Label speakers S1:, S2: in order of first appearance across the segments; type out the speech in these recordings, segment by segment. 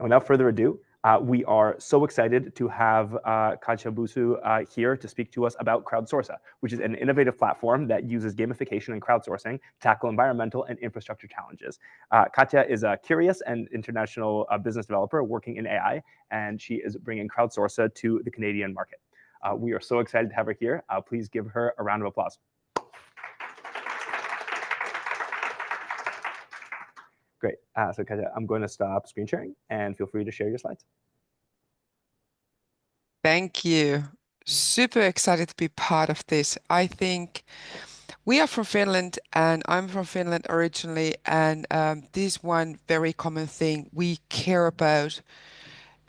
S1: And without further ado, we are so excited to have Katja Boutou here to speak to us about Crowdsorsa, which is an innovative platform that uses gamification and crowdsourcing to tackle environmental and infrastructure challenges. Katja is a curious and international business developer working in AI, and she is bringing Crowdsorsa to the Canadian market. We are so excited to have her here. Please give her a round of applause. Great. So Katja, I'm going to stop screen sharing and feel free to share your slides.
S2: Thank you. Super excited to be part of this. I think we are from Finland and I'm from Finland originally. And this one very common thing we care about.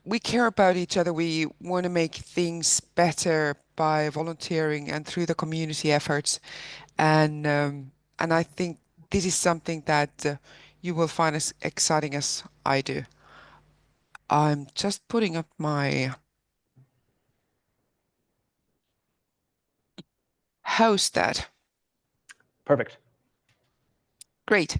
S2: We care about each other. We want to make things better by volunteering and through the community efforts. And I think this is something that you will find as exciting as I do. I'm just putting up my host that.
S1: Perfect.
S2: Great.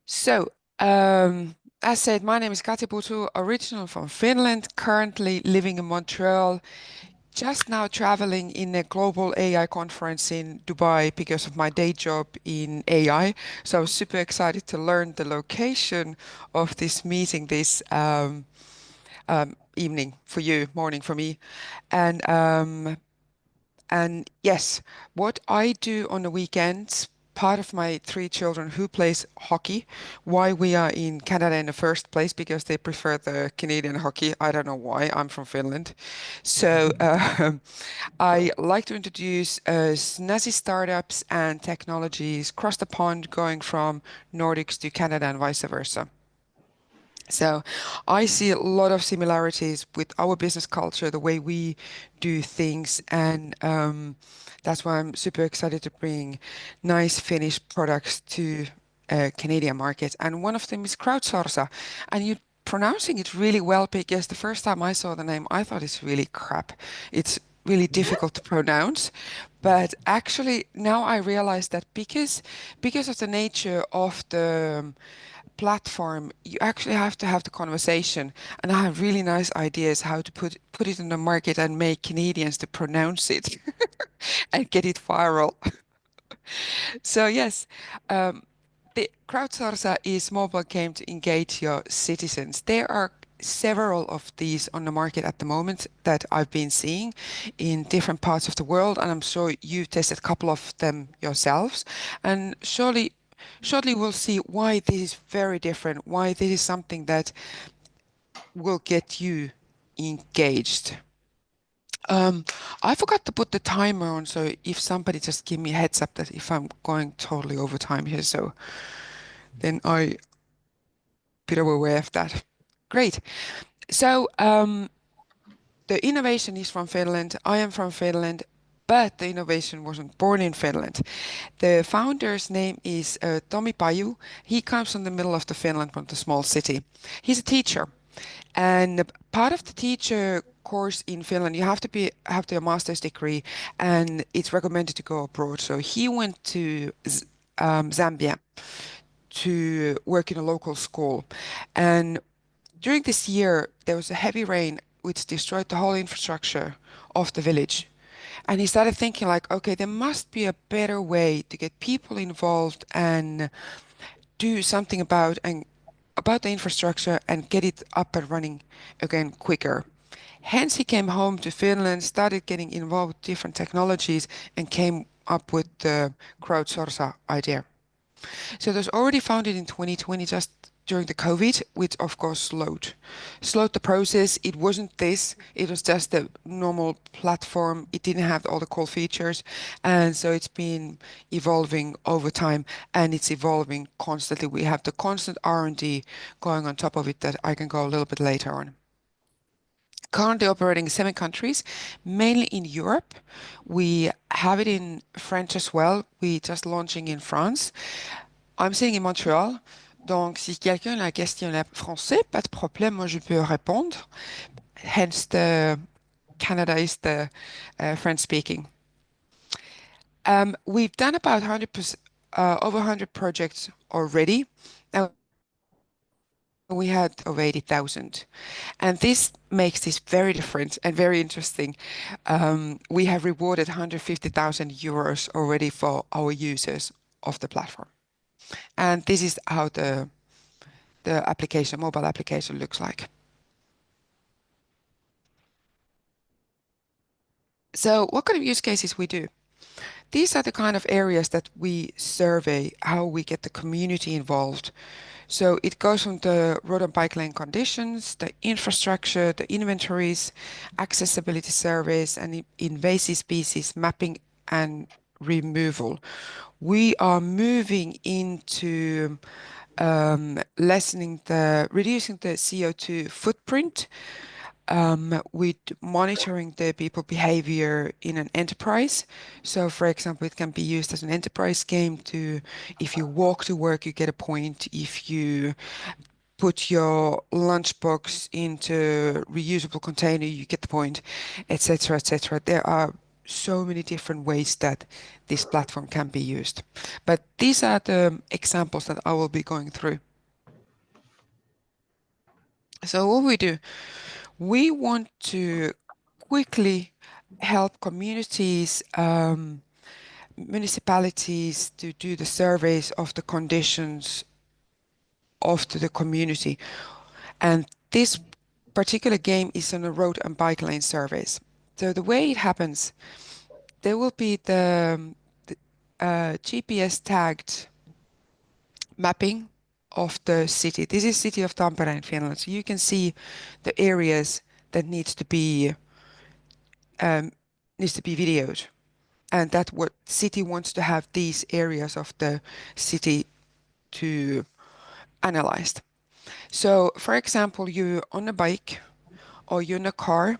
S2: So, as said, my name is Katja Boutou, original from Finland, currently living in Montreal, just now traveling in a global AI conference in Dubai because of my day job in AI. So I was super excited to learn the location of this meeting this evening for you, morning for me. And yes, what I do on the weekends, part of my three children who plays hockey, why we are in Canada in the first place, because they prefer the Canadian hockey. I don't know why. I'm from Finland. So I like to introduce snazzy startups and technologies across the pond, going from Nordics to Canada and vice versa. So I see a lot of similarities with our business culture, the way we do things, and that's why I'm super excited to bring nice finished products to Canadian market. And one of them is Crowdsorsa, and you're pronouncing it really well because the first time I saw the name, I thought it's really crap. It's really difficult to pronounce, but actually now I realize that because of the nature of the platform, you actually have to have the conversation. And I have really nice ideas how to put it in the market and make Canadians to pronounce it and get it viral. So yes, the Crowdsourca is mobile game to engage your citizens. There are several of these on the market at the moment that I've been seeing in different parts of the world, and I'm sure you've tested a couple of them yourselves. And shortly we'll see why this is very different, why this is something that will get you engaged. I forgot to put the timer on, so if somebody just give me a heads up that if I'm going totally over time here, so then I bit aware of that. Great. So the innovation is from Finland. I am from Finland, but the innovation wasn't born in Finland. The founder's name is Tomi Paju. He comes from the middle of the Finland, from the small city. He's a teacher, and part of the teacher course in Finland, you have to a master's degree, and it's recommended to go abroad. So he went to Zambia to work in a local school, and during this year there was a heavy rain which destroyed the whole infrastructure of the village. And he started thinking like, okay, there must be a better way to get people involved and do something about the infrastructure and get it up and running again quicker. Hence, he came home to Finland, started getting involved with different technologies, and came up with the crowdsourcing idea. So it was already founded in 2020, just during the COVID, which of course slowed the process. It wasn't this, it was just a normal platform. It didn't have all the cool features. And so it's been evolving over time, and it's evolving constantly. We have the constant R&D going on top of it that I can go a little bit later on. Currently operating in 7 countries, mainly in Europe. We have it in French as well. We just launching in France. I'm sitting in Montreal. Donc, si quelqu'un a la question en français, pas de problème, moi je peux répondre. Hence, the Canada is the French speaking. We've done about 100%, over 100 projects already. Now, We had over 80,000. And this makes this very different and very interesting. We have rewarded 150,000 euros already for our users of the platform. And this is how the application, mobile application looks like. So what kind of use cases we do? These are the kind of areas that we survey, how we get the community involved. So it goes from the road and bike lane conditions, the infrastructure, the inventories, accessibility surveys, and invasive species mapping and removal. We are moving into reducing the CO2 footprint with monitoring the people behavior in an enterprise. So for example, it can be used as an enterprise game to, if you walk to work, you get a point. If you put your lunchbox into reusable container, you get the point, etc., etc. There are so many different ways that this platform can be used. But these are the examples that I will be going through. So what we do, we want to quickly help communities, municipalities to do the surveys of the conditions of the community. And this particular game is on a road and bike lane surveys. So the way it happens, there will be the GPS tagged mapping of the city. This is city of Tampere in Finland. So you can see the areas that needs to be videoed, and that what city wants to have these areas of the city to analyzed. So, for example, you're on a bike or you're in a car,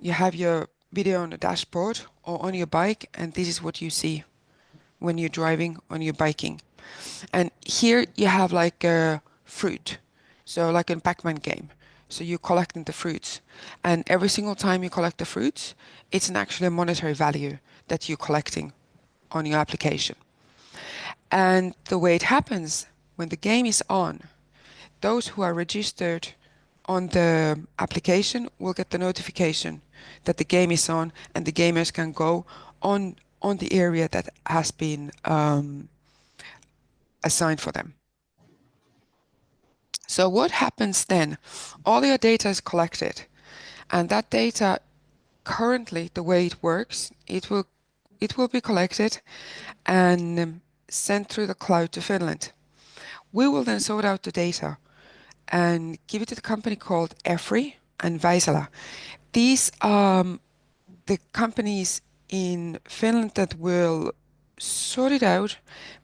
S2: you have your video on the dashboard or on your bike, and this is what you see when you're driving on your biking. And here you have like a fruit, so like a Pac-Man game. So you're collecting the fruits, and every single time you collect the fruits, it's an actually monetary value that you're collecting on your application. And the way it happens when the game is on, those who are registered on the application will get the notification that the game is on, and the gamers can go on the area that has been assigned for them. So what happens then? All your data is collected, and that data currently, the way it works, it will be collected and sent through the cloud to Finland. We will then sort out the data and give it to the company called Efri and Vaisala. These are the companies in Finland that will sort it out,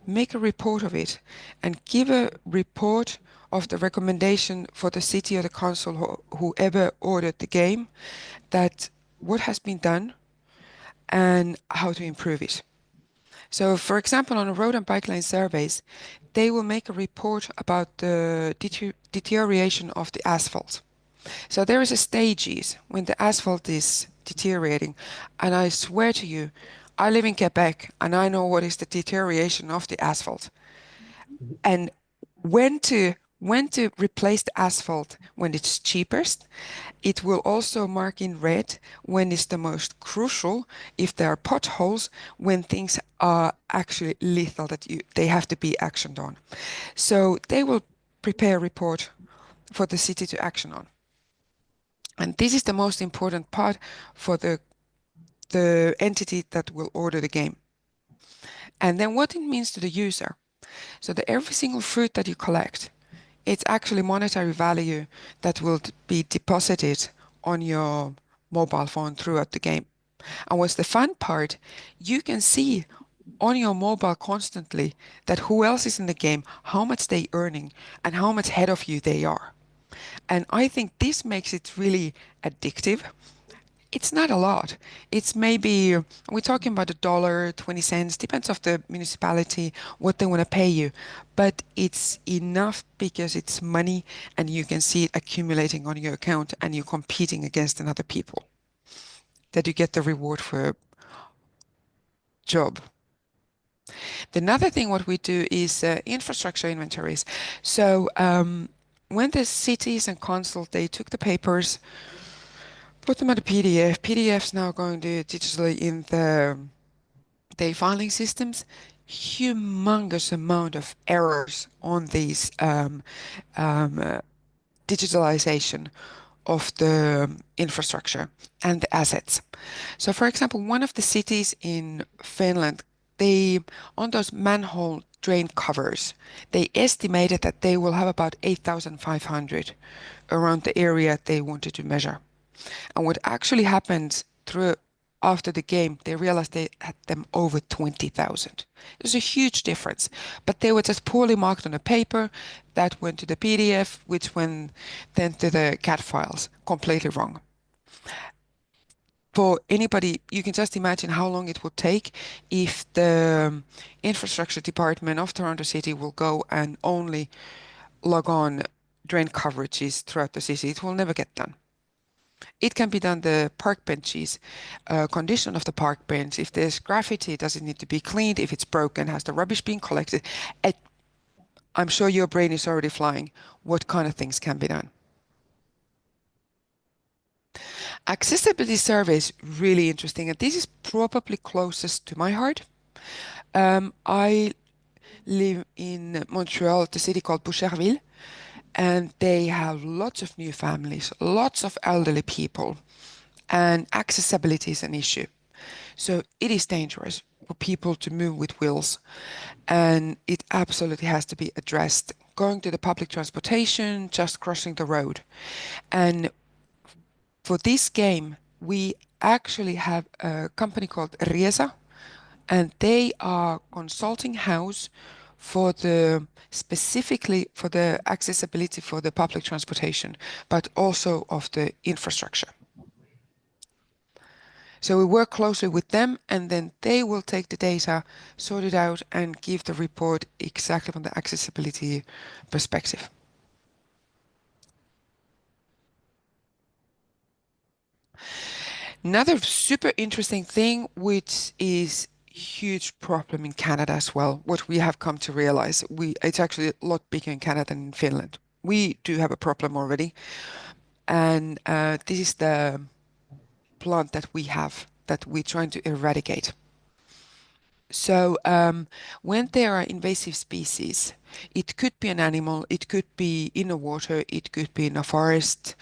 S2: make a report of it, and give a report of the recommendation for the city or the council, whoever ordered the game, that what has been done and how to improve it. So, for example, on a road and bike lane surveys, they will make a report about the deterioration of the asphalt. So there is a stages when the asphalt is deteriorating, and I swear to you, I live in Quebec and I know what is the deterioration of the asphalt and when to replace the asphalt when it's cheapest. It will also mark in red when it's the most crucial, if there are potholes, when things are actually lethal that they have to be actioned on. So they will prepare a report for the city to action on. And this is the most important part for the entity that will order the game. And then what it means to the user. So that every single fruit that you collect, it's actually monetary value that will be deposited on your mobile phone throughout the game. And what's the fun part, you can see on your mobile constantly that who else is in the game, how much they earning, and how much ahead of you they are. And I think this makes it really addictive. It's not a lot. It's maybe, we're talking about a dollar, 20 cents, depends of the municipality, what they want to pay you. But it's enough because it's money and you can see it accumulating on your account and you're competing against another people. That you get the reward for a job. The another thing what we do is infrastructure inventories. So when the cities and councils, they took the papers, put them at a PDF. PDF's now going to digitally in the their filing systems. Humongous amount of errors on these um, digitalization of the infrastructure and the assets. So, for example, one of the cities in Finland, they on those manhole drain covers, they estimated that they will have about 8,500 around the area they wanted to measure. And what actually happened through after the game, they realized they had them over 20,000. There's a huge difference, but they were just poorly marked on a paper that went to the PDF, which went then to the CAD files, completely wrong. For anybody, you can just imagine how long it would take if the infrastructure department of Toronto City will go and only log on drain coverages throughout the city. It will never get done. It can be done the park benches, condition of the park bench. If there's graffiti, does it need to be cleaned? If it's broken, has the rubbish been collected? And I'm sure your brain is already flying. What kind of things can be done? Accessibility survey is really interesting, and this is probably closest to my heart. I live in Montreal, the city called Boucherville, and they have lots of new families, lots of elderly people, and accessibility is an issue. So it is dangerous for people to move with wheels, and it absolutely has to be addressed. Going to the public transportation, just crossing the road. And for this game, we actually have a company called Riesa, and they are consulting house for the specifically for the accessibility for the public transportation, but also of the infrastructure. So we work closely with them, and then they will take the data, sort it out, and give the report exactly from the accessibility perspective. Another super interesting thing, which is huge problem in Canada as well, what we have come to realize, it's actually a lot bigger in Canada than in Finland. We do have a problem already, and this is the plant that we have that we're trying to eradicate. So when there are invasive species, it could be an animal, it could be in the water, it could be in a forest.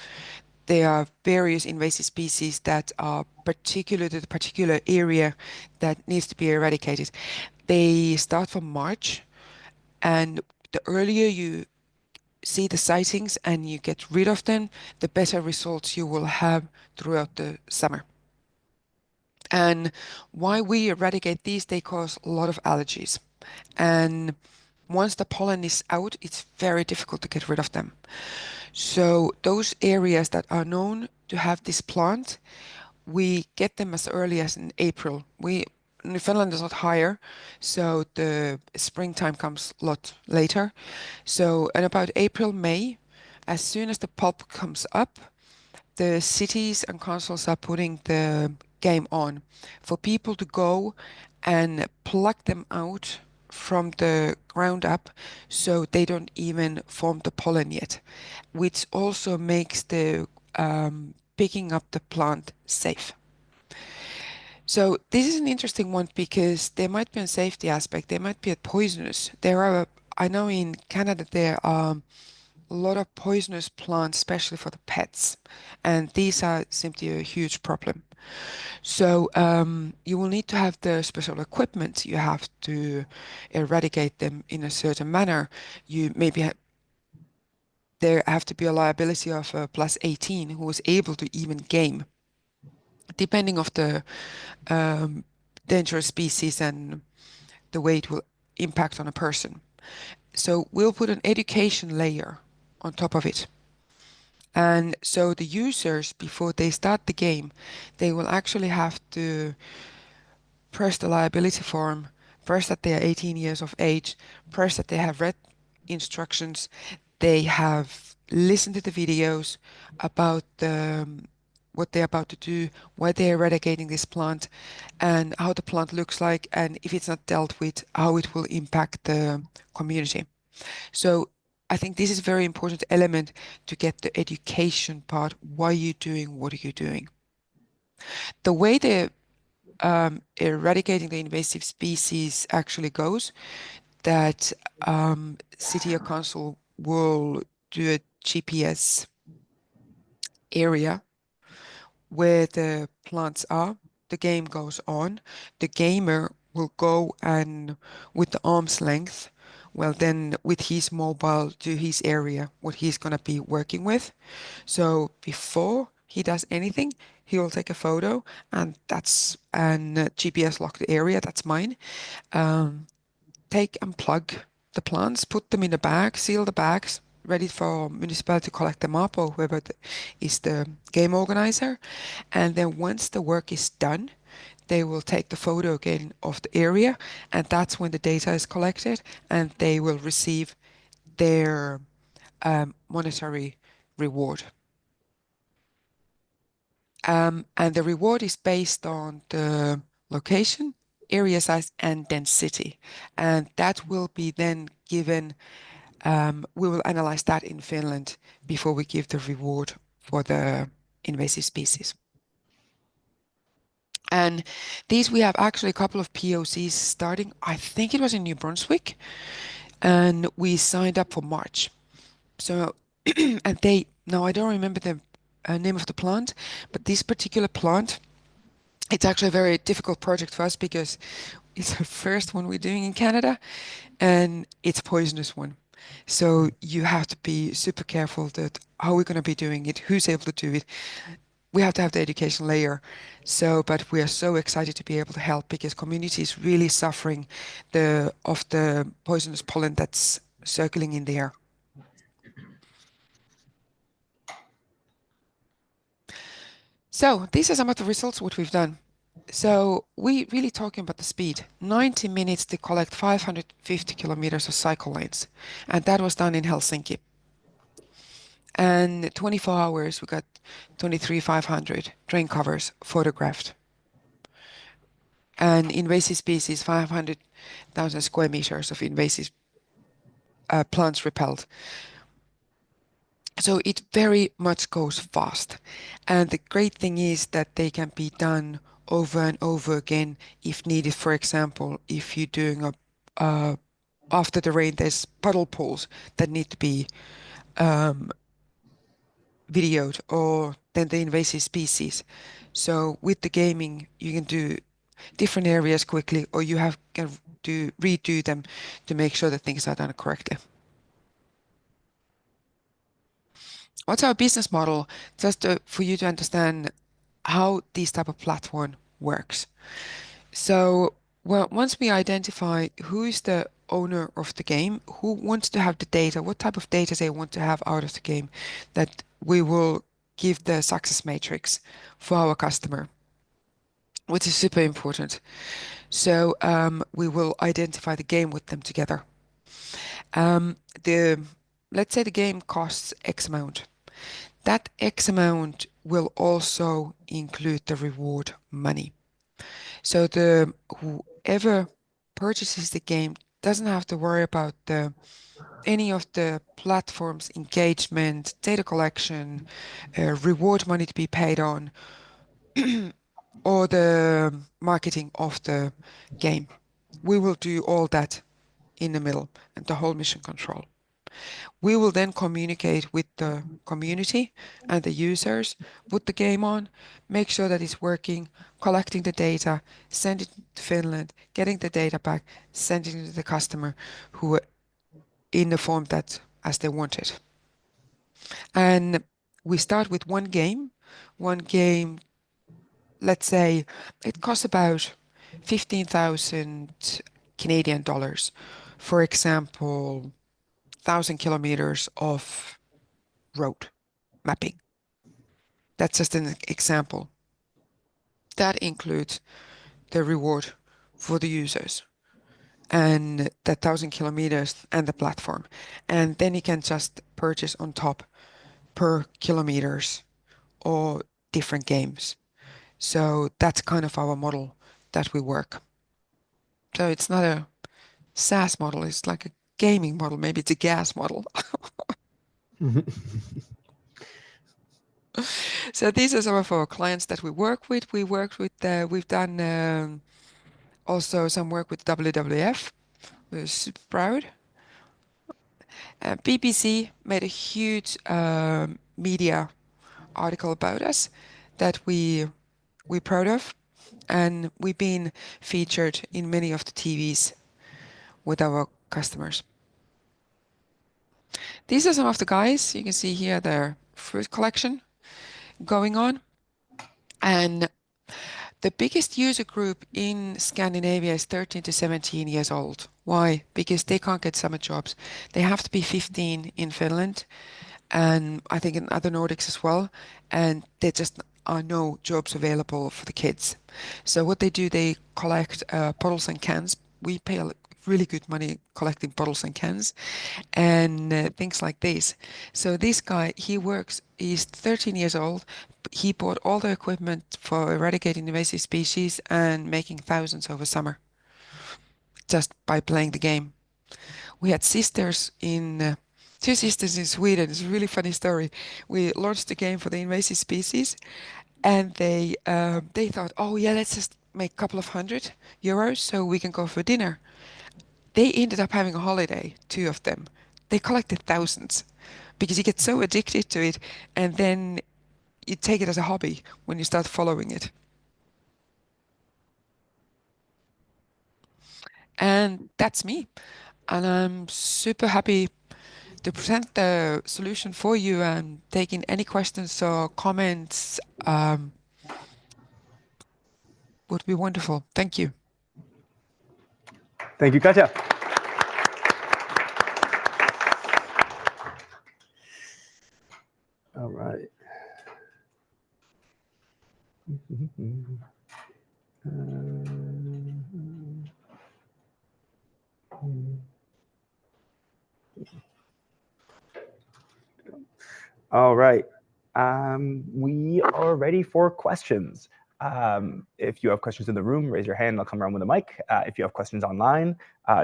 S2: There are various invasive species that are particular to the particular area that needs to be eradicated. They start from March, and the earlier you see the sightings and you get rid of them, the better results you will have throughout the summer. And why we eradicate these, they cause a lot of allergies. And once the pollen is out, it's very difficult to get rid of them. So those areas that are known to have this plant, we get them as early as in April. In Finland is not higher, so the springtime comes a lot later. So in about April, May, as soon as the pulp comes up, the cities and councils are putting the game on for people to go and pluck them out from the ground up so they don't even form the pollen yet, which also makes the picking up the plant safe. So this is an interesting one because there might be a safety aspect, there might be a poisonous. I know in Canada there are a lot of poisonous plants, especially for the pets, and these are simply a huge problem. So you will need to have the special equipment. You have to eradicate them in a certain manner. You maybe there have to be a liability of a plus 18 who is able to even game, depending of the um, dangerous species and the way it will impact on a person. So we'll put an education layer on top of it. And so the users, before they start the game, they will actually have to press the liability form, press that they are 18 years of age, press that they have read instructions, they have listened to the videos about what they're about to do, why they're eradicating this plant, and how the plant looks like, and if it's not dealt with, how it will impact the community. So I think this is a very important element to get the education part. Why are you doing? What are you doing? The way the eradicating the invasive species actually goes, that city or council will do a GPS area where the plants are. The game goes on. The gamer will go and with the arm's length, well, then with his mobile to his area, what he's going to be working with. So before he does anything, he will take a photo and that's an GPS locked area. That's mine. Um, Take and plug the plants, put them in a bag, seal the bags, ready for municipality to collect them up or whoever is the game organizer. And then once the work is done, they will take the photo again of the area, and that's when the data is collected, and they will receive their monetary reward. And the reward is based on the location, area size, and density. And that will be then given, we will analyze that in Finland before we give the reward for the invasive species. And these we have actually a couple of POCs starting. I think it was in New Brunswick, and we signed up for March. So, and they, now I don't remember the name of the plant, but this particular plant, it's actually a very difficult project for us because it's the first one we're doing in Canada and it's a poisonous one. So you have to be super careful that how we're going to be doing it, who's able to do it. We have to have the education layer. So, but we are so excited to be able to help because community is really suffering of the poisonous pollen that's circling in the air. So these are some of the results what we've done. So we really talking about the speed. 90 minutes to collect 550 kilometers of cycle lanes. And that was done in Helsinki. And 24 hours, we got 23,500 drain covers photographed. And invasive species, 500,000 square meters of invasive plants repelled. So it very much goes fast. And the great thing is that they can be done over and over again if needed. For example, if you're doing after the rain, there's puddle pools that need to be videoed, or then the invasive species. So with the gaming, you can do different areas quickly, or you can redo them to make sure that things are done correctly. What's our business model? Just for you to understand how this type of platform works. So, well, once we identify who is the owner of the game, who wants to have the data, what type of data they want to have out of the game, that we will give the success matrix for our customer, which is super important. So we will identify the game with them together. Um, the let's say the game costs X amount. That X amount will also include the reward money. So the whoever purchases the game doesn't have to worry about any of the platform's engagement, data collection, reward money to be paid on, or the marketing of the game. We will do all that in the middle and the whole mission control. We will then communicate with the community and the users, put the game on, make sure that it's working, collecting the data, send it to Finland, getting the data back, sending it to the customer who in the form that as they want it. And we start with one game. One game, let's say it costs about 15,000 Canadian dollars. For example, 1,000 kilometers of road mapping. That's just an example. That includes the reward for the users and the 1,000 kilometers and the platform. And then you can just purchase on top per kilometers or different games. So that's kind of our model that we work. So it's not a SaaS model, it's like a gaming model. Maybe it's a gas model. So these are some of our clients that we work with. We've done also some work with WWF. We're super proud. BBC made a huge media article about us that we're proud of, and we've been featured in many of the TVs with our customers. These are some of the guys. You can see here their fruit collection going on. And the biggest user group in Scandinavia is 13 to 17 years old. Why? Because they can't get summer jobs. They have to be 15 in Finland, and I think in other Nordics as well. And there just are no jobs available for the kids. So what they do, they collect bottles and cans. We pay really good money collecting bottles and cans and things like this. So this guy, he's 13 years old. He bought all the equipment for eradicating invasive species and making thousands over summer just by playing the game. We had two sisters in Sweden. It's a really funny story. We launched the game for the invasive species, and they thought, oh yeah, let's just make a couple of €100 so we can go for dinner. They ended up having a holiday, two of them. They collected thousands because you get so addicted to it, and then you take it as a hobby when you start following it. And that's me. And I'm super happy to present the solution for you and taking any questions or comments would be wonderful. Thank you.
S1: Thank you, Katja. All right. All right. We are ready for questions. If you have questions in the room, raise your hand. I'll come around with a mic. If you have questions online,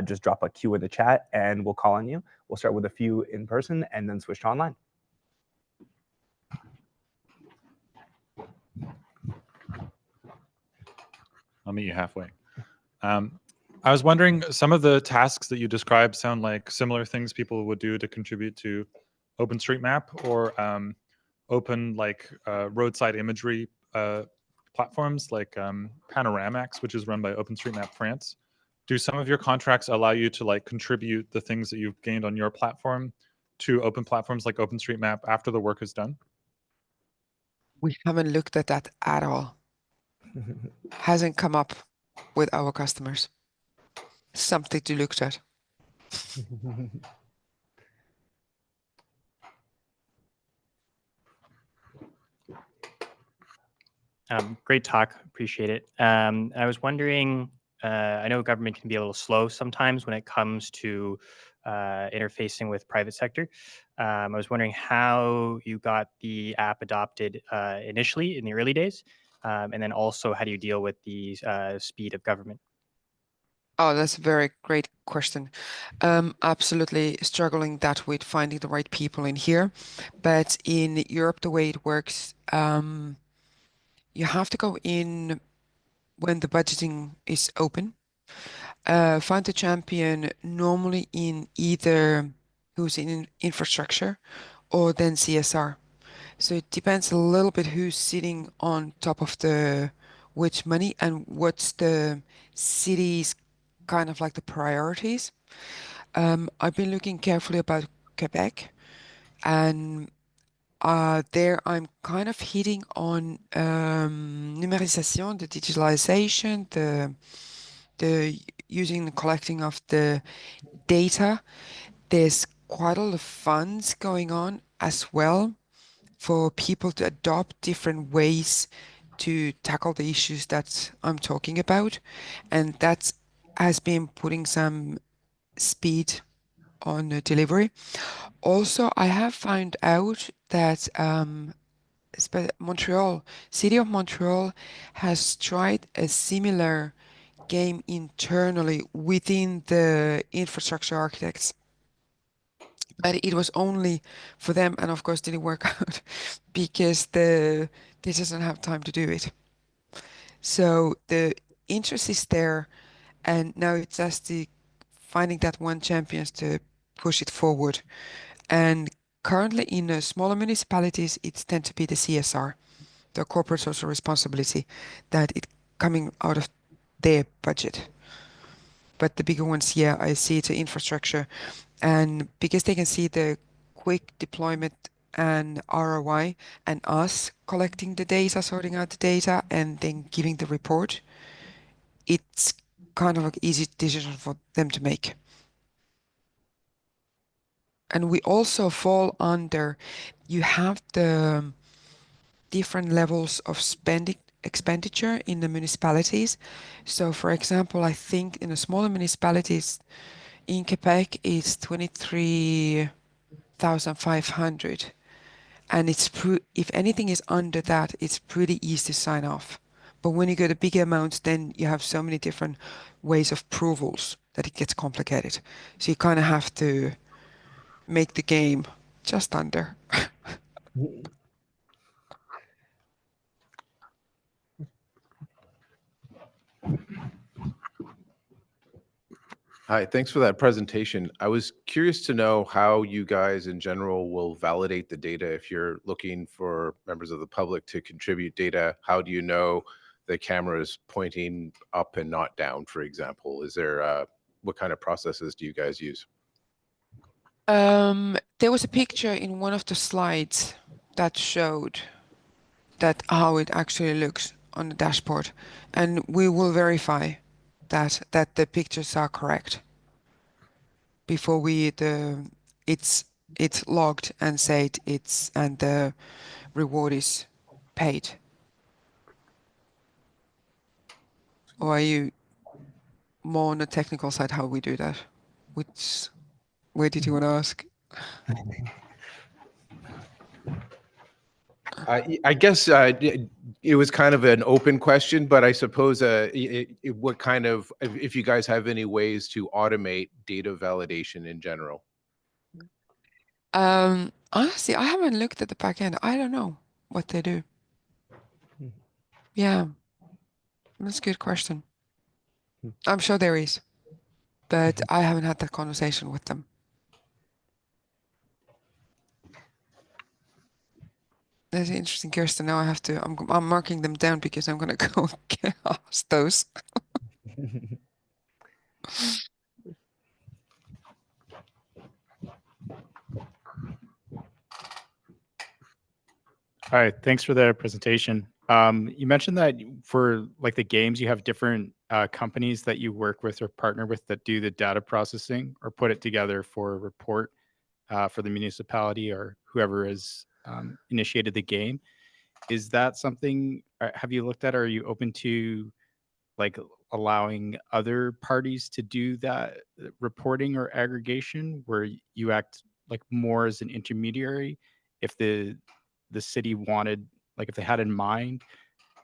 S1: just drop a Q in the chat and we'll call on you. We'll start with a few in person and then switch to online.
S3: I'll meet you halfway. I was wondering, some of the tasks that you described sound like similar things people would do to contribute to OpenStreetMap or open roadside imagery platforms like Panoramax, which is run by OpenStreetMap France. Do some of your contracts allow you to contribute the things that you've gained on your platform to open platforms like OpenStreetMap after the work is done?
S2: We haven't looked at that at all. Hasn't come up with our customers. Something to look at.
S4: Great talk. Appreciate it. I was wondering, I know government can be a little slow sometimes when it comes to interfacing with private sector. I was wondering how you got the app adopted initially in the early days, and then also how do you deal with the speed of government?
S2: Oh, that's a very great question. Absolutely struggling that with finding the right people in here. But in Europe, the way it works, you have to go in when the budgeting is open. Find a champion normally in either who's in infrastructure or then CSR. So it depends a little bit who's sitting on top of the which money and what's the city's kind of like the priorities. I've been looking carefully about Quebec, and there I'm kind of hitting on numérisation, the digitalization, the using the collecting of the data. There's quite a lot of funds going on as well for people to adopt different ways to tackle the issues that I'm talking about, and that has been putting some speed on the delivery. Also, I have found out that Montreal, City of Montreal has tried a similar game internally within the infrastructure architects. But it was only for them, and of course didn't work out because they just don't have time to do it. So the interest is there, and now it's just finding that one champions to push it forward. And currently in the smaller municipalities, it tends to be the CSR, the corporate social responsibility, that it coming out of their budget. But the bigger ones, yeah, I see the infrastructure, and because they can see the quick deployment and ROI, and us collecting the data, sorting out the data, and then giving the report, it's kind of an easy decision for them to make. And we also fall under, you have the different levels of expenditure in the municipalities. So for example, I think in the smaller municipalities in Quebec it's 23,500. And if anything is under that, it's pretty easy to sign off. But when you go to bigger amounts, then you have so many different ways of approvals that it gets complicated. So you kind of have to make the game just under.
S5: Hi, thanks for that presentation. I was curious to know how you guys in general will validate the data. If you're looking for members of the public to contribute data, how do you know the camera is pointing up and not down, for example? Is there, what kind of processes do you guys use?
S2: There was a picture in one of the slides that showed that how it actually looks on the dashboard, and we will verify that the pictures are correct before it's logged and said and the reward is paid. Or are you more on the technical side how we do that? Where did you want to ask?
S5: I guess it was kind of an open question, but I suppose what kind of, if you guys have any ways to automate data validation in general?
S2: Honestly, I haven't looked at the back end. I don't know what they do. Yeah, that's a good question. I'm sure there is, but I haven't had that conversation with them. That's interesting, Kirsten. Now I have to. I'm marking them down because I'm gonna go ask those.
S6: All right, thanks for the presentation. You mentioned that for like the games, you have different companies that you work with or partner with that do the data processing or put it together for a report for the municipality or whoever has initiated the game. Is that something, have you looked at, or are you open to like allowing other parties to do that reporting or aggregation where you act like more as an intermediary if the city wanted, like if they had in mind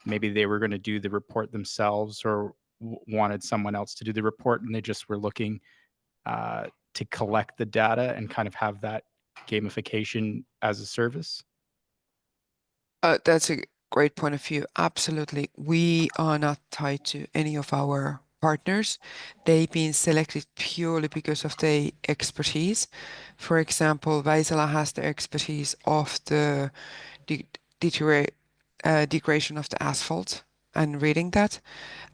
S6: maybe they were going to do the report themselves or wanted someone else to do the report and they just were looking to collect the data and kind of have that gamification as a service?
S2: That's a great point of view. Absolutely. We are not tied to any of our partners. They've been selected purely because of their expertise. For example, Vaisala has the expertise of the degradation of the asphalt and reading that.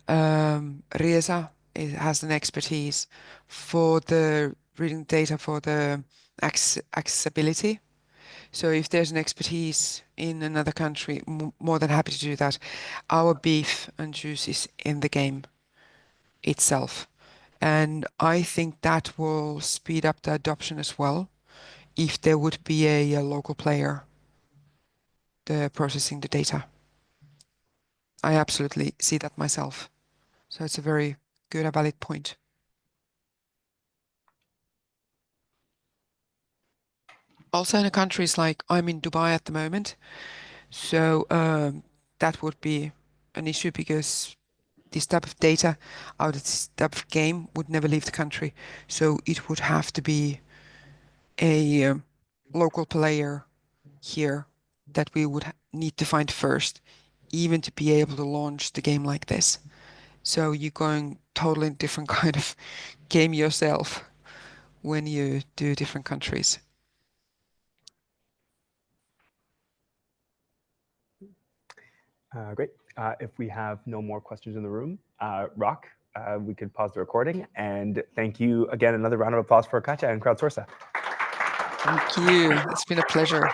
S2: Riesa has an expertise for the reading data for the accessibility. So if there's an expertise in another country, more than happy to do that. Our beef and juice is in the game itself. And I think that will speed up the adoption as well if there would be a local player processing the data. I absolutely see that myself. So it's a very good and valid point. Also in the countries like I'm in Dubai at the moment, so that would be an issue because this type of data out of this type of game would never leave the country. So it would have to be a local player here that we would need to find first, even to be able to launch the game like this. So you're going totally different kind of game yourself when you do different countries.
S1: Great. If we have no more questions in the room, Rock, we could pause the recording. And thank you again. Another round of applause for Katja and Crowdsorsa.
S2: Thank you. It's been a pleasure.